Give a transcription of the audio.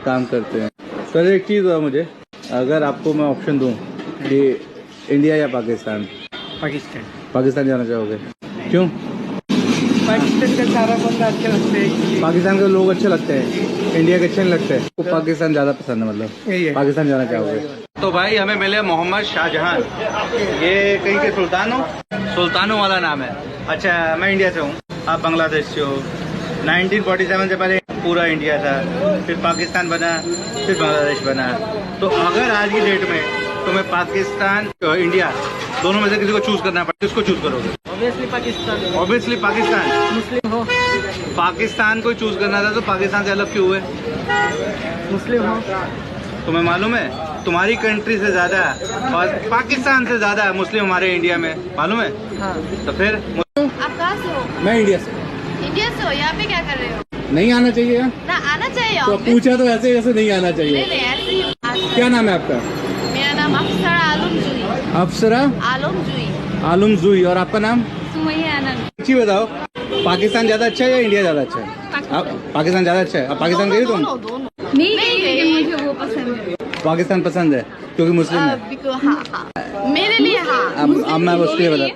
काम करते हैं। सर एक चीज़ हुआ मुझे, अगर आपको मैं ऑप्शन दूं कि इंडिया या पाकिस्तान, पाकिस्तान जाना चाहोगे? क्यों? पाकिस्तान का सारा बंदा अच्छे लगते हैं। पाकिस्तान के लोग अच्छे लगते हैं, इंडिया के अच्छे नहीं लगते? तो पाकिस्तान ज़्यादा पसंद है, मतलब पाकिस्तान जाना चाहोगे? तो भाई हमें मिले मोहम्मद शाहजहां, ये कहीं के सुल्तानों वाला नाम है। अच्छा, मैं इंडिया से हूँ, आप बांग्लादेश से हो। 1947 से पहले पूरा इंडिया था, फिर पाकिस्तान बना, फिर बांग्लादेश बना। तो अगर आज की डेट में तुम्हें पाकिस्तान इंडिया दोनों में से किसी को चूज करना पड़े, किसको चूज करोगे? ऑब्वियसली पाकिस्तान। ऑब्वियसली पाकिस्तान। मुस्लिम हो? पाकिस्तान को चूज करना था तो पाकिस्तान से अलग क्यों हुए? मुस्लिम हो? तुम्हें मालूम है तुम्हारी कंट्री से ज्यादा पाकिस्तान से ज्यादा मुस्लिम हमारे इंडिया में, मालूम है? हाँ। तो फिर आप कहाँ से हो? मैं इंडिया से। इंडिया से हो? यहाँ पे क्या कर रहे हो? नहीं आना चाहिए ना आना चाहिए। तो पूछा तो ऐसे ऐसे नहीं आना नहीं चाहिए। नहीं ऐसे ही। क्या नाम है आपका? मेरा नाम अफसरा आलम जुई। अफसरा आलम जुई। आलम जुई। और आपका नाम? सुमैया आनंद। अच्छी बताओ, पाकिस्तान ज्यादा अच्छा है या इंडिया ज्यादा अच्छा है? आप पाकिस्तान ज्यादा अच्छा है। आप पाकिस्तान गए तुम? दोनों। नहीं लेकिन मुझे वो पसंद है। पाकिस्तान पसंद है क्योंकि मुस्लिम है। हाँ हाँ मेरे लिए हाँ। अब मैं उसके लिए बता,